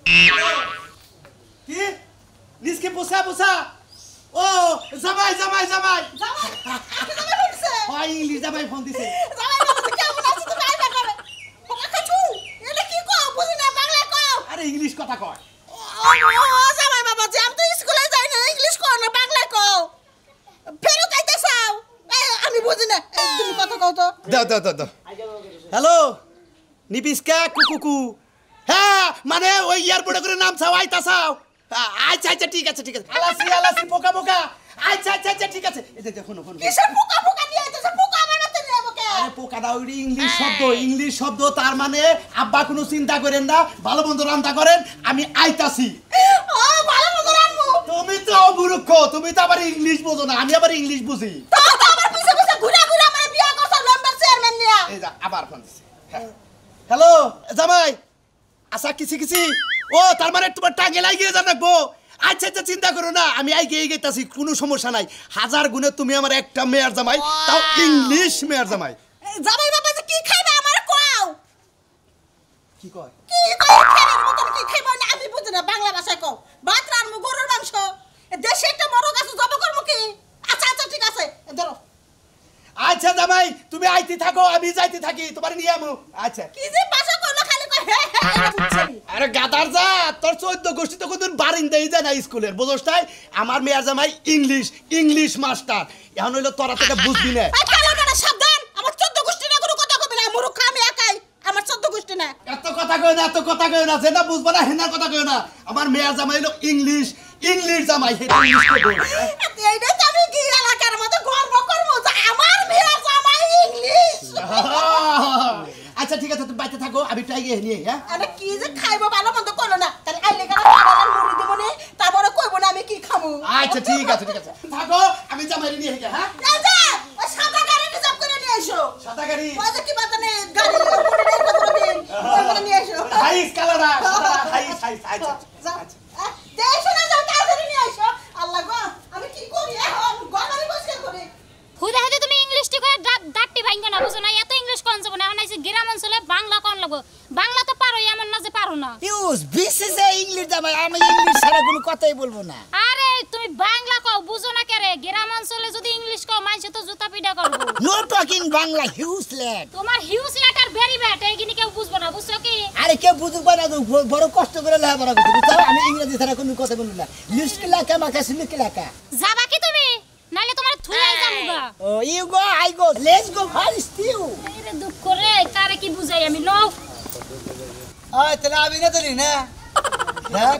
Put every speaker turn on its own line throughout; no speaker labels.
কি নিসকে পোষা পোষা ও জামাই জামাই জামাই
জামাই জামাই বলছে
হয় ইংলিশ জামাই ফোন দিছে
জামাই বলছে কেমন আছিস তুমি আইবা করে ওকা কাছু এটা কি কও বুঝি না বাংলা কও
আরে ইংলিশ কথা কয়
ও জামাই বাবা যে আমি তো স্কুলে যাই না ইংলিশ কও না বাংলা কও ফেরত আইতে চাও আমি বুঝি না তুমি কথা কও তো
দাও দাও দাও দাও হ্যালো নিবিস্কা কুকুকু হ্যাঁ মানে ওই এয়ারপোর্টে করে নাম চাও আইতা চাও আচ্ছা আচ্ছা ঠিক আছে আলাসি আলাসি পোকা পোকা আচ্ছা আচ্ছা আচ্ছা ঠিক আছে এই দেখো ফোন ফোন
কিসের পোকা পোকা নিয়ে আইতেছ পোকা বানাতে নিয়ে আমাকে
আরে পোকা দাও ইংলিশ শব্দ তার মানে আব্বা কোনো চিন্তা করেন না ভালো মন্দ রান্না করেন আমি আইতাছি
ও ভালো মতো রাখবো
তুমি তো মূর্খ তুমি তো আবার ইংলিশ বোঝো না আমি আবার ইংলিশ বুঝি
তো আমার পিছে পিছে ঘুরে ঘুরে আমার বিয়া করছ মেম্বার চেয়ারম্যান নিয়া
এই যা আবার ফোন দিছে হ্যালো জামাই আচ্ছা কিছি ও তার মানে তোমার টাঙ্গে লাগিয়ে যা রাখবো আচ্ছা আচ্ছা চিন্তা করো না আমি এগিয়ে গেতাছি কোনো সমস্যা নাই হাজার গুণে তুমি আমার একটা মেয়ার জামাই তাও ইংলিশ মেয়ার জামাই
জামাই বাবা যে কি খাইবে আমার কও
কি কয়
কি কও খেলার মতন কি খাইবে না আমি বুঝি না বাংলা ভাষায় কও ভাত রান্নু গরুর মাংস দেশে একটা বড় গাছ জব করব কি আচ্ছা আচ্ছা ঠিক আছে ধরো
আচ্ছা জামাই তুমি আইতে থাকো আমি যাইতে থাকি তোমার নিয়ে আমু আচ্ছা
কি যে ভাষা কইলো খালি কই হে হে বুঝছি
আরে গাদার যা তোর 14 গোষ্ঠী তো কোনদিন বারিন্দাই যায় না স্কুলের বুঝছটাই আমার মেয়ার জামাই ইংলিশ মাস্টার এখন হইলো তোরা থেকে বুঝবি না
এই কালাটা সাবধান আমার 14 গোষ্ঠী না কোনো কথা কইবে না মূর্খ আমি একাই আমার 14 গোষ্ঠী না
এত কথা কই না যেটা বুঝবা না হেনা কথা কই না আমার মেয়ার জামাই হইলো ইংলিশ জামাই হেটা ইংলিশ কই
এইটা তো আমি কি এলাকার মতো গর্ব করব যে আমার মেয়ে জামাই ইংলিশ
আচ্ছা ঠিক আছে তুমি বাইতে থাকো আমি ট্রাই গিয়ে নিয়ে হ্যাঁ
আরে কি যে খাইবো ভালো মন্দ করো না তাহলে আইলে কেন পাড়ার মুড়ি দেব নে তারপরে কইবো না আমি কি খামু
আচ্ছা ঠিক আছে থাকো আমি জামাই নিয়ে হে হ্যাঁ
এই যে ওই সাদা গাড়ি রিজার্ভ করে নিয়ে এসো
সাদা গাড়ি
ওই যে কি বাতানে গাড়ি মুড়ি দেই কত দিন ওই করে নিয়ে এসো
হাইস কালারা হাইস আচ্ছা
দেশে না যাও তাড়াতাড়ি নিয়ে এসো আল্লাহ গো আমি কি করি এখন গলারি বসে করে
হুদা হুদা তুমি ইংলিশটি করে দাঁতটি ভাঙো না বুঝো না এত ইংলিশ কোন যাব না আনাইছে গ্রাম অঞ্চলে বাংলা কোন লাগো বাংলা তো পারো এমন না যে পারো না
ইউজ বিসিসে ইংলিশ জামাই আমি ইংলিশ ছাড়া কোনো কথাই বলবো না
আরে তুমি বাংলা কও বুঝো না কেরে গ্রাম অঞ্চলে যদি ইংলিশ কও মাইছে তো জুতা পিটা করব
নো টকিং বাংলা হিউজলেট
তোমার হিউজ লেটার ভেরি ব্যাড এইগিনি কেউ বুঝবো না বুঝছো কি
আরে কে বুঝুক না তো বড় কষ্ট করে লেখাপড়া করতে বুঝছো আমি ইংরেজি ছাড়া কোনো কথা বলবো না লিস্কি লেখা মাখা সিলিকি লেখা
যাবা কি তুমি নাইলে তোমার থুলাই যামুগা
ও you go I go let's go first you
আরে দুঃখ করে কারে কি বুঝাই আমি নও
আয় তাহলে আমি না তুলি না দেখ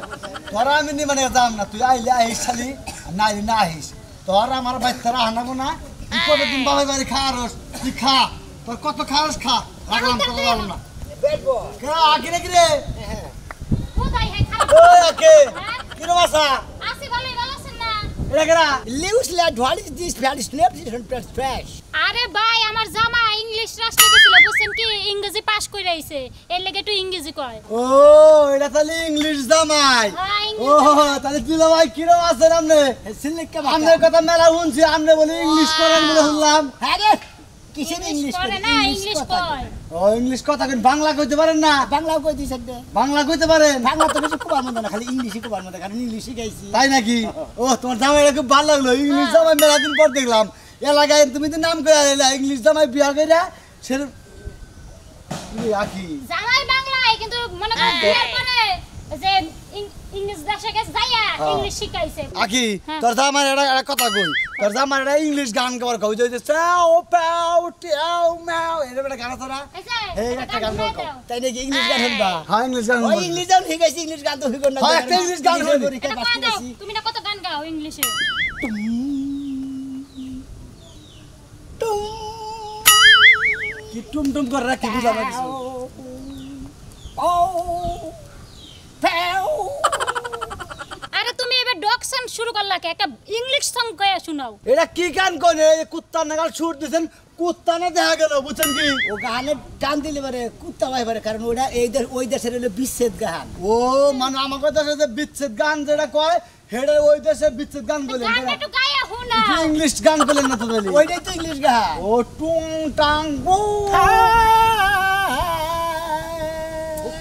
তোরা আমি নি মানে যাম না তুই আইলে আইস খালি না আইস তোর আমার বাচ্চারা আনাবো না তুই কতদিন বাবাই বাড়ি খাওয়ারস তুই খা তোর কত খাওয়াস খা রাখলাম কত যাবো না আগে রে কিরে
বুঝাই হে খালি
ওই কে কিরম আসা
আসি ভালোই ভালো আছেন না
এটা কেরা
লিউসলেট what is this fat snap fresh
আরে ভাই আমার জামা ইংলিশ রাষ্ট্রে গেছিল বুঝছেন কি ইংরেজি পাস কইরা আইছে এর লাগি একটু ইংরেজি কয়
ও এটা তাহলে ইংলিশ জামাই
হ্যাঁ,
ও
ইংলিশ
তাহলে তুই ভাই কিরম আছেন আপনি
সিলিকি
আপনার কথা মেলা শুনছি আপনি বলে ইংলিশ করেন বলে শুনলাম
হ্যাঁ রে কিসের
ইংলিশ করে না ইংলিশ কয়
ও ইংলিশ কথা কিন্তু বাংলা কইতে পারেন না
বাংলাও কই দিছ দে
বাংলা কইতে পারেন
বাংলা তো কিছু কুবার মতো না খালি ইংলিশই কুবার মতো কারণ ইংলিশই গাইছি
তাই নাকি ও তোমার জামাইটা খুব ভালো লাগলো ইংলিশ জামাই মেলা দিন পর দেখলাম এলাকায় তুমি তো নাম করে আইলা ইংলিশ জামাই বিয়া কইরা সে আকি
জামাই বাংলায় কিন্তু মনে করেন বিয়ার পরে যে ইংলিশ দেশে গেছে যাইয়া ইংলিশ শিখাইছে
আকি
হ্যাঁ।
তোর জামাই একটা কথা কই তোর জামাই ইংলিশ গান গাওয়ার কই যে চাও পাও টিয়াও মাও এরকম একটা গান আছে না এই একটা গান গাও
তাই নাকি ইংলিশ গান শুনবা
হ্যাঁ ইংলিশ গান
ওই ইংলিশ গান ঠিক আছে ইংলিশ গান তো হইব না
হ্যাঁ, একটা ইংলিশ গান হইবে।
পরীক্ষা
এটা
পাস
কয় দাও
করেছি
তুমি না কত গান গাও ইংলিশে
কি টুমটুম করে রাখি বুঝা পাইছো
ও পাও
আরে তুমি এবার ডগ সং শুরু করলা কে একটা ইংলিশ সং গায়া শোনাও
এটা কি গান কোনে কুত্তা নাগাল সুর দিছেন কুত্তা না দেখা গেল বুঝছেন কি
ও গানে গান দিলে পারে কুত্তা ভাই পারে কারণ ওটা এই দেশ ওই দেশের হলো বিচ্ছেদ গান
ও মানে আমাকে দেশে যে বিচ্ছেদ গান যেটা কয় হেডে ওই দেশে বিচ্ছেদ গান বলেন
গানটা একটু গায়া শোনা
ইংলিশ গান বলেন না তো বলি
ওইটাই তো ইংলিশ গান
ও টুং টাং বু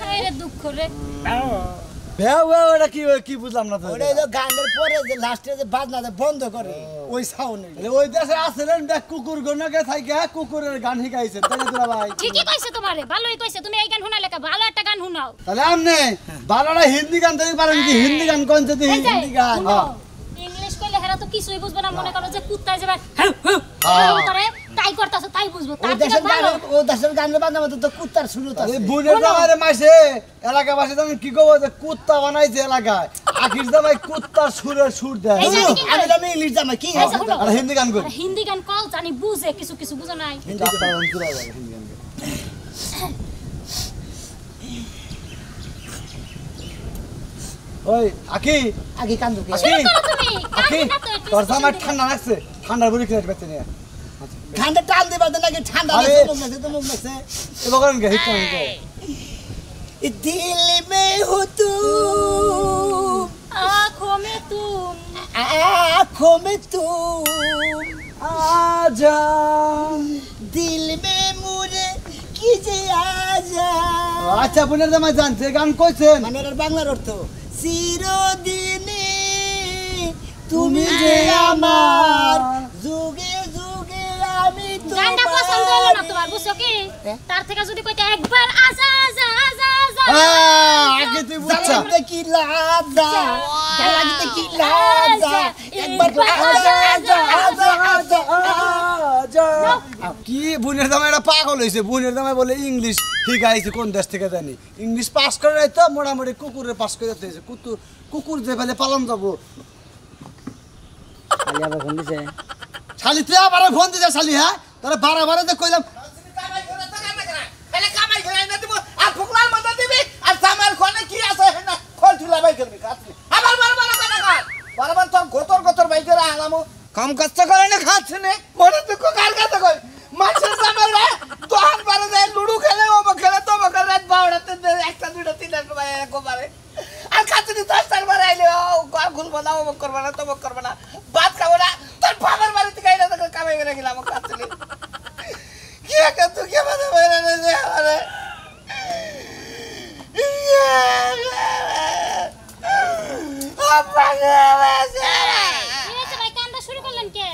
আরে দুঃখ রে
ওটা কি বুঝলাম না তো
ওটা হলো গানের পরে যে লাস্টে যে বাজনাটা বন্ধ করে ওই সাউন্ড
ওই দেশে আসলেন দেখ কুকুর গণকে থাইকা কুকুরের গান শিখাইছে তাই না তোরা ভাই
ঠিকই কইছে তোমারে ভালোই কইছে তুমি এই গান শোনা লেখা ভালো একটা গান শোনাও
তাহলে আমনে বারোটা হিন্দি গান তৈরি পারেন কি হিন্দি গান কোন যদি
এই যে,
হিন্দি গান
শুনো, ইংলিশ কইলে হেরা তো কিছুই বুঝবে না মনে করো যে কুত্তায় যাবে হাউ করে তাই করতাছে তাই বুঝবো তার থেকে ভালো
ও দেশের গানের বাজনা মতো তো কুত্তার শুরু তো
এই বুনের জামাইরে মাইছে এলাকাবাসী তুমি কি কব যে কুত্তা বানাইছে এলাকায় আখির জামাই কুত্তার সুরের সুর দেয়
এই যে,
আমি তো ইংলিশ জামা কি
এই যে, শুনো,
আর হিন্দি গান কই
আর হিন্দি গান কল জানি বুঝে কিছু কিছু বুঝো নাই
ওই আখি
আগে কান্দু কে
আখি
শুরু করো তুমি
আখি
কান্দে না তো একটু
তোর জামাই
শুনতে।
ঠান্ডা লাগছে ঠান্ডার বুড়ি খেয়ে বেঁচে নিয়ে
ঠান্ডা টান দিবা তো নাকি ঠান্ডা
আরে।
লাগছে তো মুখ লাগছে
এবার করেন কে হিট করেন কে
दिल में हो तुम
आँखों में तुम
आँखों में तुम
आजा
दिल में मुझे कीजे आजा
আচ্ছা বুনের জামাই জানছে গান কইছেন
মানে এর বাংলার অর্থ চিরদিনে তুমি যে আমার যুগে যুগে আমি
গানটা পছন্দ হলো না তোমার বুঝছো কি তার থেকে যদি কইতে একবার আজা আজা আজা আজা
আগে তুই বুঝছা
জানতে কি লাজা জানতে কি লাজা একবার আজা আজা আজা আজা
আজা কি বুনের জামাই এটা পাগল হইছে বুনের জামাই বলে ইংলিশ শিখাইছে কোন দেশ থেকে জানি ইংলিশ পাস করে নাই তো মোটামুটি কুকুরের পাস করে দিতেছে কুকুর যে ফেলে পালন যাবো
খালি আবার ফোন দিছে
শালি তুই আবার ফোন দিতে শালি হ্যাঁ তোরা বারে তো কইলাম
কম কষ্ট করে না খাচ্ছে না মনে দুঃখ কার কাছে কই মাছের জামাই রে দোহান পারে যায় লুডু খেলে ও খেলে তো খেলে রাত 12টাতে একটা দুইটা তিনটা সময় একবারে আর খাচ্ছে নি 10টার বারে আইলে ও ঘর খুলবো না ও করবে না তো করবে না ভাত খাবো না তোর বাবার বাড়ি থেকে আইলে তো কামাই করে গেলাম খাচ্ছে নি কি একটা তুই কে মানে বাইরে রে আমারে আপা গে
এই যে ভাই কান্দা শুরু করলেন কে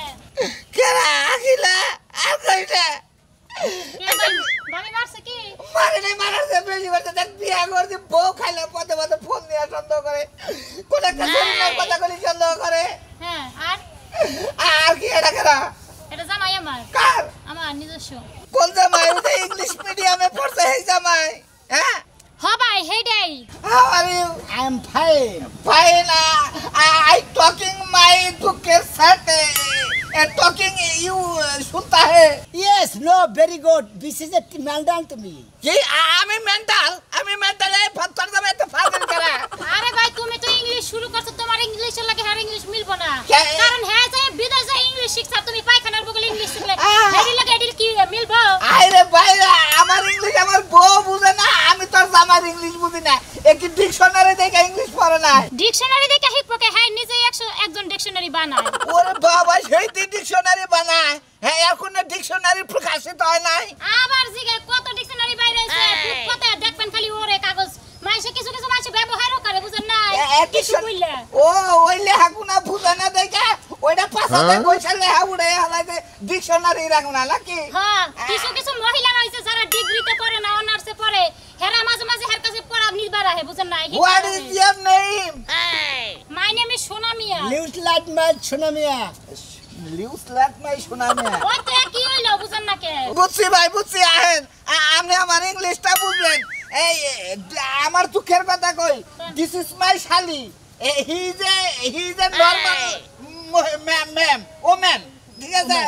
কেরা আখিলা আর কইটা
কে ভাই বামি মারছে কি
মারে মারাছে বেশি করতে দেখ বিয়া করতে বউ খাইলে পথে পথে ফোন দিয়া সন্দেহ করে কোন একটা শরীরের কথা কলি সন্দেহ করে
হ্যাঁ আর
আর কি এটা কেরা
এটা জামাই আমার
কার
আমার নিজস্ব
কোন জামাই ওটা ইংলিশ মিডিয়ামে পড়ছে এই জামাই হ্যাঁ
হ ভাই হেডাই
how are you
I am fine
fine I talking my দুঃখের সাথে টকিং ইউ শুনতা হে
Yes, no, very good. This is a meltdown to me.
কি আমি মেন্টাল এই ফতর জামাই এত ফাজিল করা
আরে ভাই তুমি তো ইংলিশ শুরু করছো তোমার ইংলিশের লাগে আর ইংলিশ মিলবো না
কে?
কারণ হ্যাঁ যে বিদেশ যায় ইংলিশ শিখছা তুমি পায়খানার বগলে ইংলিশ শিখলে হেডি লাগে হেডি কি মিলবো
আরে ভাইরা আমার ইংলিশ আমার বউ বুঝে না আমি তোর জামার ইংলিশ বুঝি না একই ডিকশনারি দেখে ইংলিশ পড়ে না
ডিকশনারি দেখে শিখবো হ্যাঁ নিজে একজন ডিকশনারি বানায়
ওরে বাবা সেই ডিকশনারি বানায় হ্যাঁ এখন ডিকশনারি প্রকাশিত হয় নাই
আবার জিগে কত ডিকশনারি বাইরে আছে কত দেখবেন খালি ওরে কাগজ মাইসে কিছু কিছু মাইসে ব্যবহারও করে বুঝেন না কিছু কইলে
ও ওই লেখাগুনা বুঝে না দেখে ওইটা পাশাতে কইছে লেখা উড়ে হালাইতে ডিকশনারি রাখো না নাকি
হ্যাঁ কিছু কিছু মহিলা রয়েছে যারা ডিগ্রিতে পড়ে না অনার্সে পড়ে হেরা মাঝে মাঝে হের কাছে পড়া নিবার আহে বুঝেন না
what is your name
my name is সোনা মিয়া
Lives like my Chunamia.
লিউস লাট মাই শোনা মে
ওই তো কি হইলো বুঝেন না কে
বুঝছি ভাই বুঝছি আহেন আপনি আমার ইংলিশটা বুঝলেন এই আমার দুঃখের কথা কই দিস ইজ মাই শালি he is a normal ma'am ও ম্যান ঠিক আছে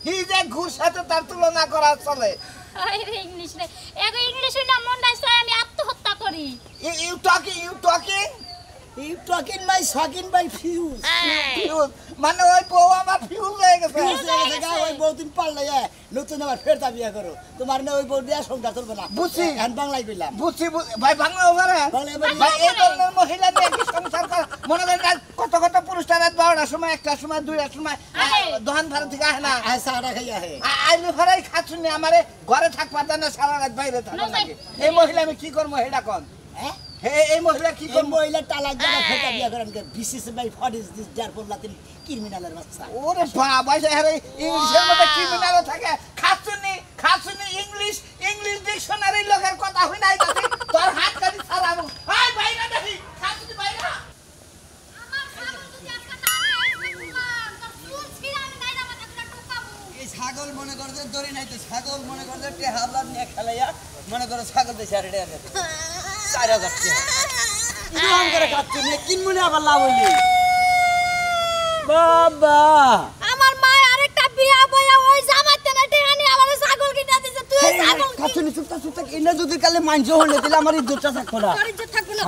হি ইজ এ ঘুর সাথে তার তুলনা করা চলে
আরে ইংলিশ রে এগো ইংলিশ না মন্ডাই চাই আমি আত্মহত্যা করি
you talking
You talking my sucking by fuse.
Fuse মানে ওই বউ আমার ফিউজ হয়ে গেছে
ওই বহুদিন পারলে নতুন আবার ফের বিয়া করো তোমার না ওই বউ দিয়া সংসার চলবে না
বুঝছি।
এখন বাংলায় কইলাম
বুঝছি ভাই বাংলা ওভারে
বাংলা এবার-
ভাই এই ধরনের মহিলা নিয়ে কি সংসার করে মনে করেন কত পুরুষটা রাত 12টার সময় 1টার সময় 2টার সময় দোকান ভাড়া থেকে আসে না
আয় সারা খাইয়া হে
আইলে ভাড়াই খাচ্ছুনি আমারে ঘরে থাকবা দেন না সারা রাত বাইরে থাকা লাগে এই মহিলা আমি কি করবো এটা কোন
হ্যাঁ এই মহিলা কি কোন মহিলা তালাক দেওয়া ফেটা বিয়া করেন কে বিসিস ভাই what is this therefore Latin ক্রিমিনালের বাচ্চা
ওরে বাবা আরে ইংলিশের মধ্যে ক্রিমিনাল থাকে খাসুনি ইংলিশ ডিকশনারি লোকের কথা হই নাই তাতে তোর হাত কাটি ছাড়াবো আয় বাইরে দেখি খাসুনি বাইরে
আমার ছাগল যদি আজকে তারে দেখলাম তোর চুল ছিঁড়ে আমি গাইলা মাথা করে টুকাবো
এই ছাগল মনে করে যে দড়ি নাই তো ছাগল মনে করে যে টেহাবলা নিয়ে খেলাইয়া মনে করে ছাগল দেশে আর রেডি আছে 4000 টাকা ইরকম করে খাসুনি কিনমুনি আবার লাভ হইলি বাবা
আমার মা আরেকটা বিয়া বইয়া ওই জামাতে না টেহানি আমার ছাগল কিনা দিছে তুই ছাগল
খাসুনি চুপটা এনে যদি কালে মানজ হলে দিলে আমার ইজ্জতটা থাকতো না
তোর ইজ্জত থাকবে না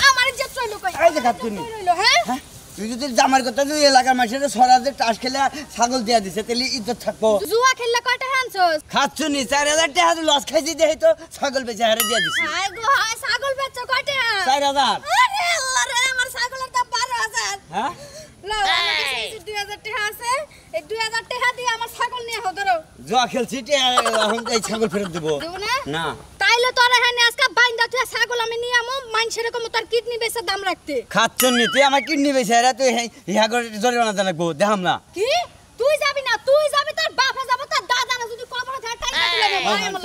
আমার ইজ্জত চইলো কই
এই যে খাসুনি
রইলো হ্যাঁ
তুই যদি জামার কথা যদি এলাকার মানুষের সরাজে টাস খেলে ছাগল দিয়া দিছে তাহলে ইজ্জত থাকবো
জুয়া খেললে কয়টা হানছস
খাচ্ছুনি 4000 টাকা লস খাইছি দেখি তো ছাগল বেচে হারে দিয়া দিছি
হাই গো হাই ছাগল বেচছ কয়টা
4000
আরে আল্লাহ রে আমার ছাগলের দাম 12000
হ্যাঁ
লাও আমার কাছে 2000 টাকা আছে এই 2000 টাকা দিয়ে আমার ছাগল নিয়ে হও ধরো
জুয়া খেলছি এখন এই ছাগল ফেরত দেবো
দেব না
না
তাইলে তোর এখানে আজকে বাইন্দা তুই ছাগল আমি নিয়ে আমু মানুষের রকম তোর কিডনি বেচে দাম রাখতে
খাচ্ছুনি তুই আমার কিডনি বেচে হারে তুই ইহা করে জরিমানা জানাবো দেখাম না
কি তুই যাবি না তুই যাবি তোর বাপে যাবে তোর দাদা না যদি কবরে থাকে তাই তুলে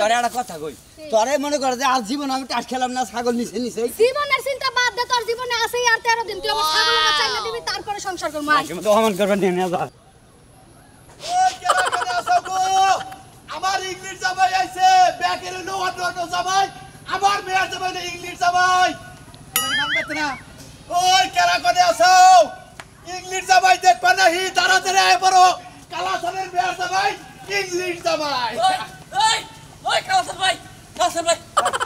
তোরে একটা কথা কই তোরে মনে করে যে আজ জীবন আমি টাস খেলাম না ছাগল নিছে
জীবনের চিন্তা বাদ দে তোর জীবনে আছে আর 13 দিন তুই আমার ছাগলের বাচ্চা এনে দিবি তারপরে সংসার করব আই
তো অমন করবেন নিয়ে যা
ওই কেলা কেলা আসো গো আমার ইংলিশ জামাই আইছে ব্যাকের নো অটো জামাই আমার মেয়ের জামাই না ইংলিশ জামাই তোমার নাম কত না ওই কেলা কেলা আসো ইংলিশ জামাই দেখবা না হি তাড়াতাড়ি আয় পড়ো কালাসনের মেয়ের জামাই ইংলিশ জামাই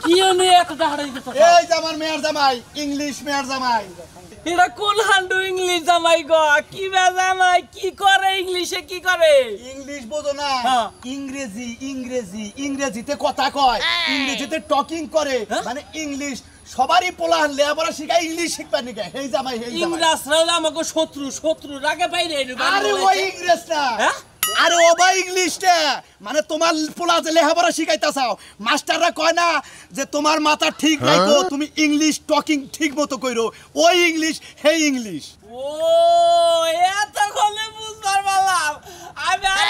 কি নে এত দাঁড়াই দিছ
এই যে আমার মেয়ের জামাই ইংলিশ মেয়ের জামাই
এটা কোন হান্ডু ইংলিশ জামাই গো কি জামাই কি করে ইংলিশে কি করে
ইংলিশ বোঝো না
হ্যাঁ।
ইংরেজিতে কথা কয় ইংরেজিতে টকিং করে মানে ইংলিশ সবারই পোলা লেখাপড়া শিখায় ইংলিশ শিখবা নিকে এই জামাই এই জামাই
ইংরেজরা হলো আমাকে শত্রু রাগে বাইরে
আরে ওই ইংরেজ না
হ্যাঁ?
আরে ও ভাই ইংলিশটা মানে তোমার পোলা যে লেখাপড়া শিখাইতা চাও মাস্টাররা কয় না যে তোমার মাথা ঠিক নাই গো তুমি ইংলিশ টকিং ঠিক মতো কইরো ওই ইংলিশ হেই ইংলিশ
ও এত কোনে বুঝবার পারলাম আমি আর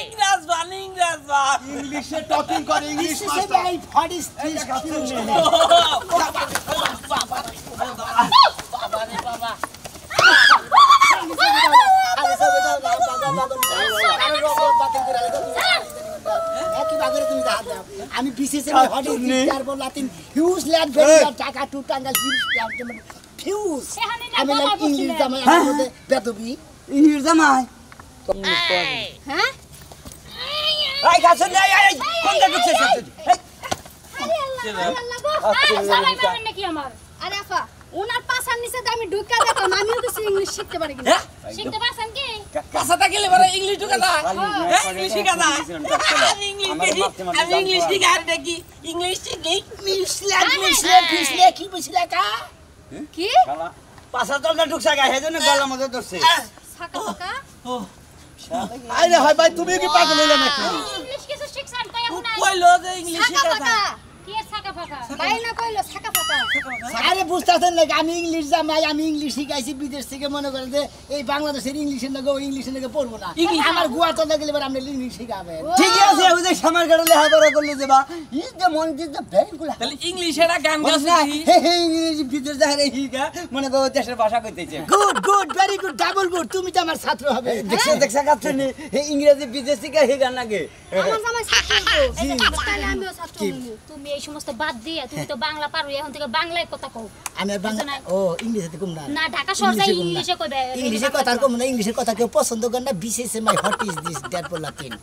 ইংরেজ বান
ইংলিশে টকিং করে ইংলিশ
বিসিস
মাস্টার
ভাই হোয়াট ইজ দিস ক্রিমিনাল আমি বিসিসে what is this therefore Latin huge land very টাকা টু টাঙ্গাল হিউজ ফিউজ আমি লাইক ইংলিশ জামাই আমার মধ্যে বেদবি
ইংলিশ জামাই
হ্যাঁ
এই খাচ্ছুনি এই কোন দেখছিস
আরে আল্লাহ গো আরে জামাই মারবেন নাকি আমার আরে আফা ওনার পাছার নিচে আমি ঢুকা দেখলাম আমিও কিছু ইংলিশ শিখতে পারি কিনা শিখতে পারছেন কি
কাছাটা গেলে বড় ইংলিশ ঢুকা যায় ইংলিশ শিখা যায় আমি ইংলিশ শিখা আর দেখি ইংলিশ শিখি
মিশলে কি বুঝলে কা
কি
পাশা তলটা ঢুকছা গা হেজন্য গলার মধ্যে ধরছে
ছাকা ফাকা
আরে হয় ভাই তুমি কি পাগল হইলা নাকি
ইংলিশ কিছু শিখছেন কই এখন
কইলো যে ইংলিশ
ছাকা
শিখা
ফাকা
যায়
কি এর ছাকা ফাকা ভাই না কইলো ছাকা ফাকা
আরে বুঝতেছেন না আমি ইংলিশ জামাই আমি ইংলিশ শিখাইছি বিদেশ থেকে মনে করেন যে এই বাংলাদেশের ইংলিশের নাকি ইংলিশের নাকি পড়বো না আমার গোয়া চলে গেলে এবার আপনি ইংলিশ শিখাবেন
ঠিকই আছে ওই যে সামার কাটা লেখাপড়া করলে যে বা ইজ দ্য মন ইজ দ্য ভেরি গুড
তাহলে ইংলিশের গান
বলছ
গাছ
না হে হে ইংরেজি বিদেশ যাহারে হিগা মনে করো দেশের ভাষা কইতেছে
good very good double good তুমি তো আমার ছাত্র হবে
দেখছা কাচ্ছুনি হে ইংরেজি বিদেশ থেকে হিগা নাগে
আমার জামাই ছাত্র তাহলে আমিও ছাত্র তুমি এই সমস্ত বাদ দিয়ে তুমি তো বাংলা পারো এখন থেকে বাংলায় কথা কও
আমি বাংলা ও ইংলিশে কম না
না ঢাকা শহর যাই ইংলিশে কইবে
ইংলিশের কথা কম না ইংলিশের কথা কেউ পছন্দ করে না বিশেষ my what is this that for Latin